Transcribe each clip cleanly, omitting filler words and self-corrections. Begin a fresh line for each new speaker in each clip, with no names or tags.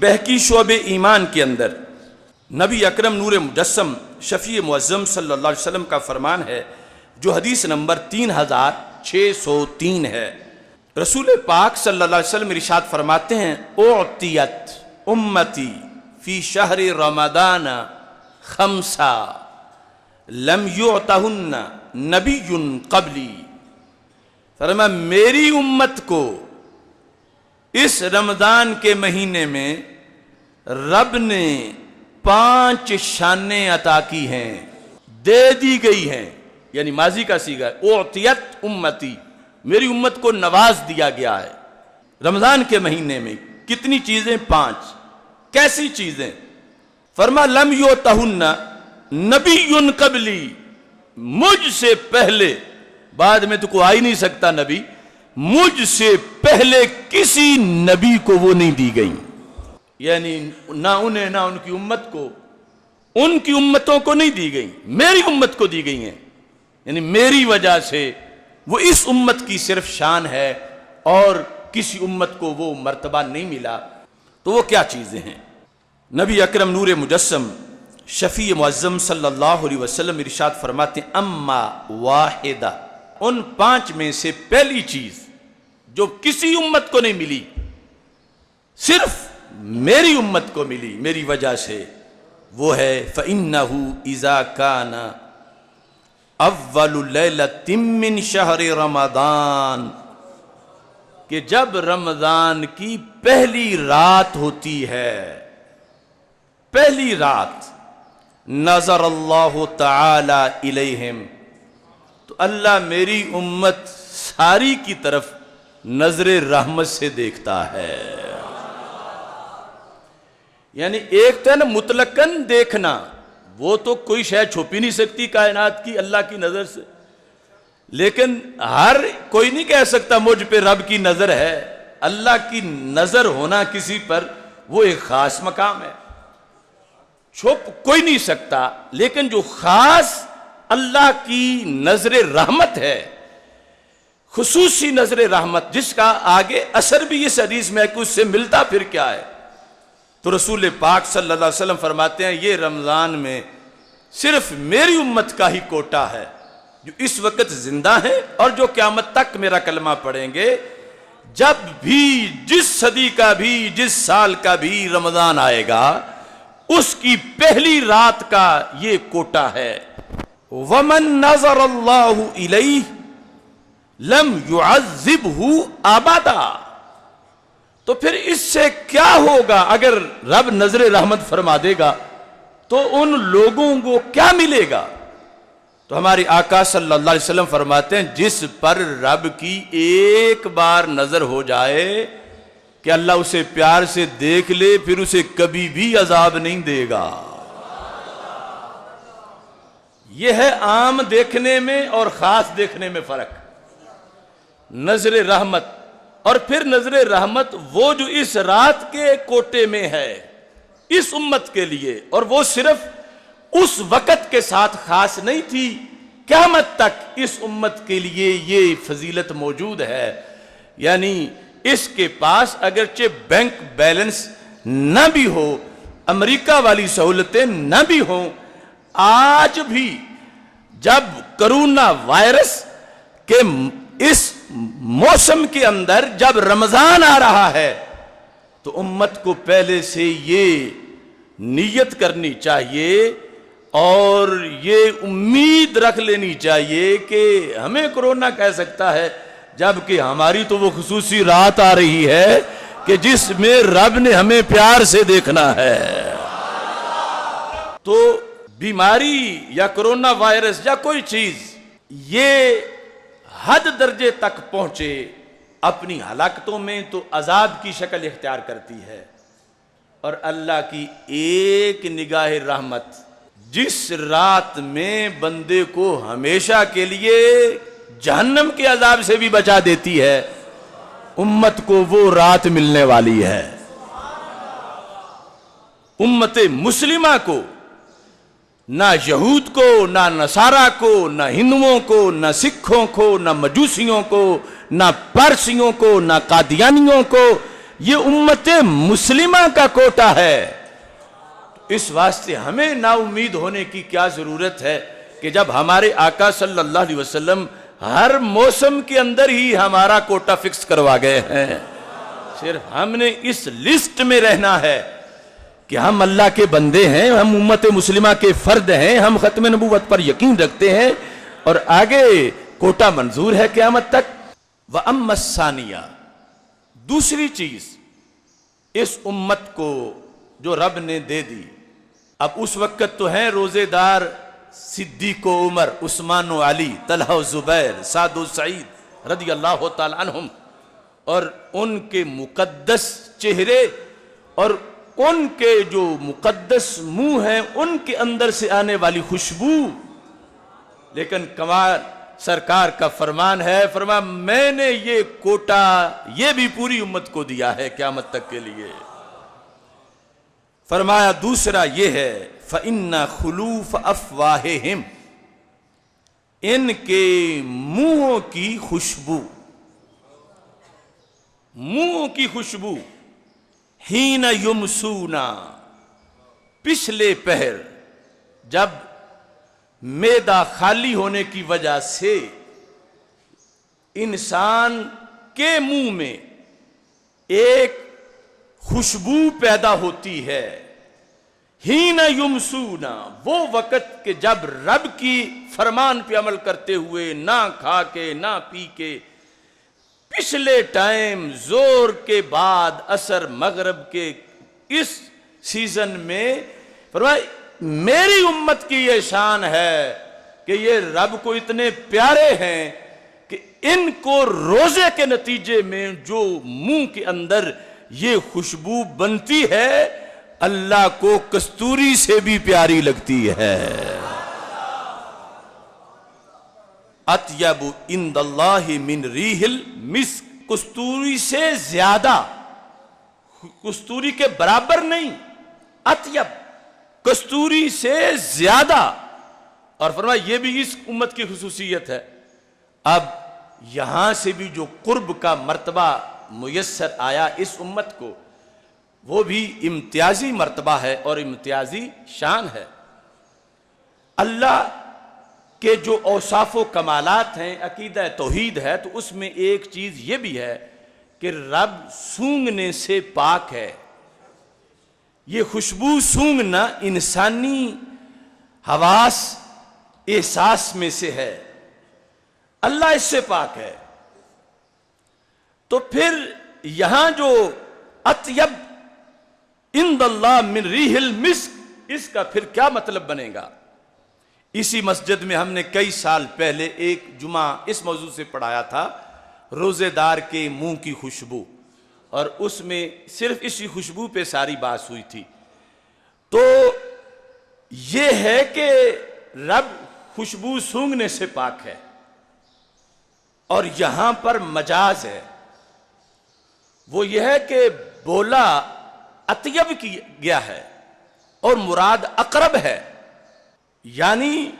بہکی شعب ایمان کے اندر نبی اکرم نور مجسم شفیع معظم صلی اللہ علیہ وسلم کا فرمان ہے جو حدیث نمبر 3603 ہے. رسول پاک صلی اللہ علیہ وسلم ارشاد فرماتے ہیں اعطیت امتی فی شہر رمضان خمسا لم یعطہن نبی قبلی. فرمایا میری امت کو اس رمضان کے مہینے میں رب نے 5 شانیں عطا کی ہیں، دے دی گئی ہیں، یعنی ماضی کا صیغہ ہے. اعطیت امتی، میری امت کو نواز دیا گیا ہے رمضان کے مہینے میں. کتنی چیزیں؟ 5. کیسی چیزیں؟ فرما لم یعطہن نبی قبلی، مجھ سے پہلے، بعد میں تو کوئی آ ہی نہیں سکتا نبی، مجھ سے پہلے کسی نبی کو وہ نہیں دی گئی. یعنی نہ انہیں نہ ان کی امت کو، ان کی امتوں کو نہیں دی گئی، میری امت کو دی گئی ہیں. یعنی میری وجہ سے وہ اس امت کی صرف شان ہے اور کسی امت کو وہ مرتبہ نہیں ملا. تو وہ کیا چیزیں ہیں؟ نبی اکرم نور مجسم شفیع معظم صلی اللہ علیہ وسلم ارشاد فرماتے ہیں اما واحدہ، ان 5 میں سے پہلی چیز جو کسی امت کو نہیں ملی، صرف میری امت کو ملی میری وجہ سے، وہ ہے فَإِنَّهُ إِذَا كَانَ اول لیلۃ من شہر رمضان، کہ جب رمضان کی پہلی رات ہوتی ہے، پہلی رات، نظر اللہ تعالی الیہم، تو اللہ میری امت ساری کی طرف نظر رحمت سے دیکھتا ہے. یعنی ایک تو ہے نا مطلقاً دیکھنا، وہ تو کوئی شے چھپ ہی نہیں سکتی کائنات کی اللہ کی نظر سے، لیکن ہر کوئی نہیں کہہ سکتا مجھ پہ رب کی نظر ہے. اللہ کی نظر ہونا کسی پر وہ ایک خاص مقام ہے، چھپ کوئی نہیں سکتا. لیکن جو خاص اللہ کی نظر رحمت ہے، خصوصی نظر رحمت، جس کا آگے اثر بھی اس حدیث میں ہے کہ اس سے ملتا پھر کیا ہے، تو رسول پاک صلی اللہ علیہ وسلم فرماتے ہیں یہ رمضان میں صرف میری امت کا ہی کوٹا ہے جو اس وقت زندہ ہیں اور جو قیامت تک میرا کلمہ پڑھیں گے. جب بھی جس صدی کا بھی جس سال کا بھی رمضان آئے گا، اس کی پہلی رات کا یہ کوٹا ہے. وَمَن نَظَرَ اللَّهُ إِلَيْهِ لَمْ يُعَذِّبْهُ أَبَدًا. تو پھر اس سے کیا ہوگا اگر رب نظر رحمت فرما دے گا تو ان لوگوں کو کیا ملے گا؟ تو ہمارے آقا صلی اللہ علیہ وسلم فرماتے ہیں جس پر رب کی ایک بار نظر ہو جائے کہ اللہ اسے پیار سے دیکھ لے، پھر اسے کبھی بھی عذاب نہیں دے گا. یہ ہے عام دیکھنے میں اور خاص دیکھنے میں فرق. نظر رحمت، اور پھر نظر رحمت وہ جو اس رات کے کوٹے میں ہے اس امت کے لیے، اور وہ صرف اس وقت کے ساتھ خاص نہیں تھی، قیامت تک اس امت کے لیے یہ فضیلت موجود ہے. یعنی اس کے پاس اگرچہ بینک بیلنس نہ بھی ہو، امریکہ والی سہولتیں نہ بھی ہوں، آج بھی جب کرونا وائرس کے اس موسم کے اندر جب رمضان آ رہا ہے تو امت کو پہلے سے یہ نیت کرنی چاہیے اور یہ امید رکھ لینی چاہیے کہ ہمیں کرونا کہہ سکتا ہے، جبکہ ہماری تو وہ خصوصی رات آ رہی ہے کہ جس میں رب نے ہمیں پیار سے دیکھنا ہے. تو بیماری یا کرونا وائرس یا کوئی چیز یہ حد درجے تک پہنچے اپنی ہلاکتوں میں تو عذاب کی شکل اختیار کرتی ہے، اور اللہ کی ایک نگاہ رحمت جس رات میں بندے کو ہمیشہ کے لیے جہنم کے عذاب سے بھی بچا دیتی ہے، امت کو وہ رات ملنے والی ہے. امت مسلمہ کو، نہ یہود کو، نہ نصارہ کو، نہ ہندوؤں کو، نہ سکھوں کو، نہ مجوسیوں کو، نہ پارسیوں کو، نہ قادیانیوں کو یہ امت مسلمہ کا کوٹا ہے۔ اس واسطے ہمیں نا امید ہونے کی کیا ضرورت ہے کہ جب ہمارے آقا صلی اللہ علیہ وسلم ہر موسم کے اندر ہی ہمارا کوٹا فکس کروا گئے ہیں، صرف ہم نے اس لسٹ میں رہنا ہے کہ ہم اللہ کے بندے ہیں، ہم امت مسلمہ کے فرد ہیں، ہم ختم نبوت پر یقین رکھتے ہیں اور آگے کوٹا منظور ہے قیامت تک۔ وَأَمَّا الثَّانِيَةُ، دوسری چیز اس امت کو جو رب نے دے دی، اب اس وقت تو ہیں روزے دار صدیق و عمر، عثمان و علی، طلحہ و زبیر، سعد و سعید رضی اللہ تعالی عنہم، اور ان کے مقدس چہرے اور ان کے جو مقدس منہ ہیں ان کے اندر سے آنے والی خوشبو، لیکن کمال سرکار کا فرمان ہے، فرمایا میں نے یہ کوٹا یہ بھی پوری امت کو دیا ہے قیامت تک کے لیے۔ فرمایا دوسرا یہ ہے فَإِنَّ خُلُوفَ أَفْوَاهِهِمْ، ان کے منہوں کی خوشبو، منہوں کی خوشبو، حین یمسونا، پچھلے پہر جب معدہ خالی ہونے کی وجہ سے انسان کے منہ میں ایک خوشبو پیدا ہوتی ہے، حین یمسونا، وہ وقت کہ جب رب کی فرمان پہ عمل کرتے ہوئے نہ کھا کے نہ پی کے پچھلے ٹائم زور کے بعد عصر مغرب کے اس سیزن میں فرمایا میری امت کی یہ شان ہے کہ یہ رب کو اتنے پیارے ہیں کہ ان کو روزے کے نتیجے میں جو منہ کے اندر یہ خوشبو بنتی ہے اللہ کو کستوری سے بھی پیاری لگتی ہے۔ اطیب عند اللہ من ریح المسک، کستوری سے زیادہ، کستوری کے برابر نہیں، اطیب، کستوری سے زیادہ، اور فرمایا یہ بھی اس امت کی خصوصیت ہے۔ اب یہاں سے بھی جو قرب کا مرتبہ میسر آیا اس امت کو وہ بھی امتیازی مرتبہ ہے اور امتیازی شان ہے۔ اللہ کہ جو اوصاف و کمالات ہیں، عقیدہ توحید ہے، تو اس میں ایک چیز یہ بھی ہے کہ رب سونگنے سے پاک ہے۔ یہ خوشبو سونگنا انسانی حواس احساس میں سے ہے، اللہ اس سے پاک ہے۔ تو پھر یہاں جو اطیب عند اللہ من ریح المسک، اس کا پھر کیا مطلب بنے گا؟ اسی مسجد میں ہم نے کئی سال پہلے ایک جمعہ اس موضوع سے پڑھایا تھا، روزے دار کے منہ کی خوشبو، اور اس میں صرف اسی خوشبو پہ ساری بات ہوئی تھی۔ تو یہ ہے کہ رب خوشبو سونگنے سے پاک ہے، اور یہاں پر مجاز ہے، وہ یہ ہے کہ بولا اطیب کی گیا ہے اور مراد اقرب ہے، یعنی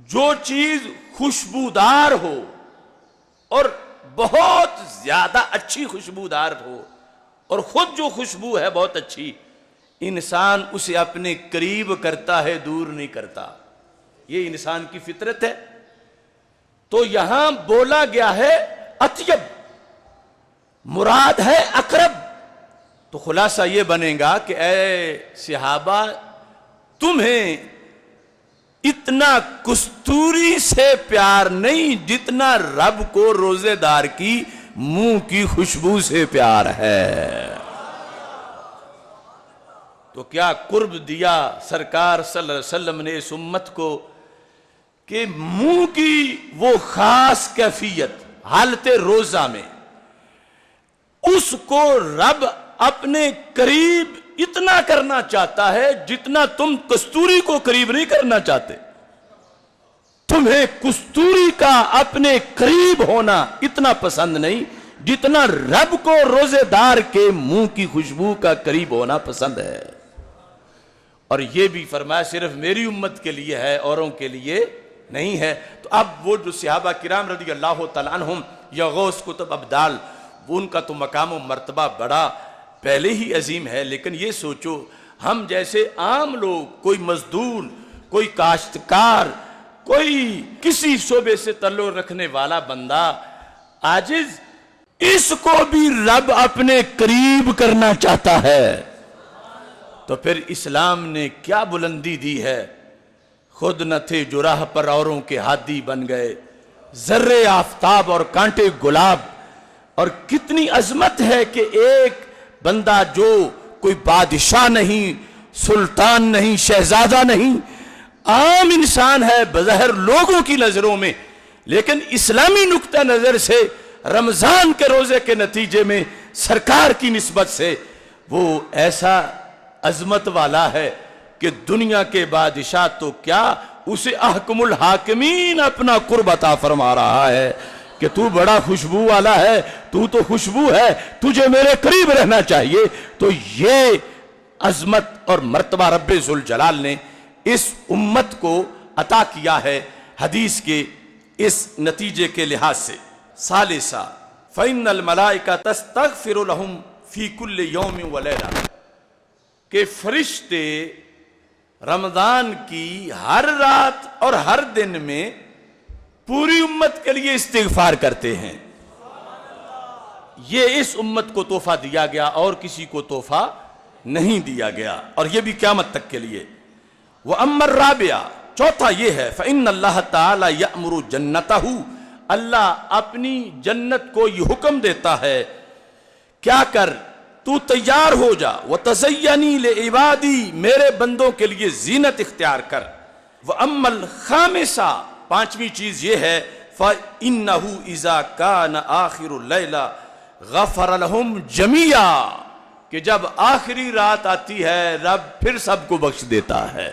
جو چیز خوشبودار ہو اور بہت زیادہ اچھی خوشبودار ہو، اور خود جو خوشبو ہے بہت اچھی، انسان اسے اپنے قریب کرتا ہے، دور نہیں کرتا، یہ انسان کی فطرت ہے۔ تو یہاں بولا گیا ہے اطیب، مراد ہے اقرب، تو خلاصہ یہ بنے گا کہ اے صحابہ تمہیں اتنا کستوری سے پیار نہیں جتنا رب کو روزے دار کی منہ کی خوشبو سے پیار ہے۔ تو کیا قرب دیا سرکار صلی اللہ علیہ وسلم نے اس امت کو کہ منہ کی وہ خاص کیفیت حالت روزہ میں اس کو رب اپنے قریب اتنا کرنا چاہتا ہے جتنا تم کستوری کو قریب نہیں کرنا چاہتے۔ تمہیں کستوری کا اپنے قریب ہونا اتنا پسند نہیں جتنا رب کو روزے دار کے منہ کی خوشبو کا قریب ہونا پسند ہے۔ اور یہ بھی فرمایا صرف میری امت کے لیے ہے، اوروں کے لیے نہیں ہے۔ تو اب وہ جو صحابہ کرام رضی اللہ تعالیٰ عنہم یا غوث کتب ابدال، ان کا تو مقام و مرتبہ بڑا پہلے ہی عظیم ہے، لیکن یہ سوچو ہم جیسے عام لوگ، کوئی مزدور، کوئی کاشتکار، کوئی کسی شعبے سے تعلق رکھنے والا بندہ عاجز، اس کو بھی رب اپنے قریب کرنا چاہتا ہے، تو پھر اسلام نے کیا بلندی دی ہے۔ خود نہ تھے جو راہ پر اوروں کے ہادی بن گئے، ذرے آفتاب اور کانٹے گلاب۔ اور کتنی عظمت ہے کہ ایک بندہ جو کوئی بادشاہ نہیں، سلطان نہیں، شہزادہ نہیں، عام انسان ہے بظاہر لوگوں کی نظروں میں، لیکن اسلامی نقطہ نظر سے رمضان کے روزے کے نتیجے میں سرکار کی نسبت سے وہ ایسا عظمت والا ہے کہ دنیا کے بادشاہ تو کیا، اسے احکم الحاکمین اپنا قرب عطا فرما رہا ہے کہ تو بڑا خوشبو والا ہے، تو خوشبو ہے، تجھے میرے قریب رہنا چاہیے۔ تو یہ عظمت اور مرتبہ رب ذوالجلال نے اس امت کو عطا کیا ہے حدیث کے اس نتیجے کے لحاظ سے۔ ثالثا فإن الملائکہ تستغفر لهم فی کل یوم ولیلہ، کہ فرشتے رمضان کی ہر رات اور ہر دن میں پوری امت کے لیے استغفار کرتے ہیں۔ یہ اس امت کو تحفہ دیا گیا اور کسی کو تحفہ نہیں دیا گیا، اور یہ بھی قیامت تک کے لیے۔ وَأَمَّا الرَّابِعَ، چوتھا یہ ہے فَإِنَّ اللَّهَ تَعَالَى يَأْمُرُ جَنَّتَهُ، اللہ اپنی جنت کو یہ حکم دیتا ہے کیا کر، تو تیار ہو جا، وَتَزَيَّنِي لِعِبَادِي، میرے بندوں کے لیے زینت اختیار کر۔ وَأَمَّا الْخَامِسَ، پانچویں چیز یہ ہے فَإِنَّهُ إِذَا كَانَ آخِرُ اللَّيْلَ غَفَرَ لَهُمْ جَمِيعًا، کہ جب آخری رات آتی ہے رب پھر سب کو بخش دیتا ہے۔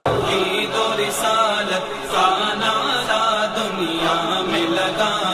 عید و رسالت کا نعرہ دنیا میں لگا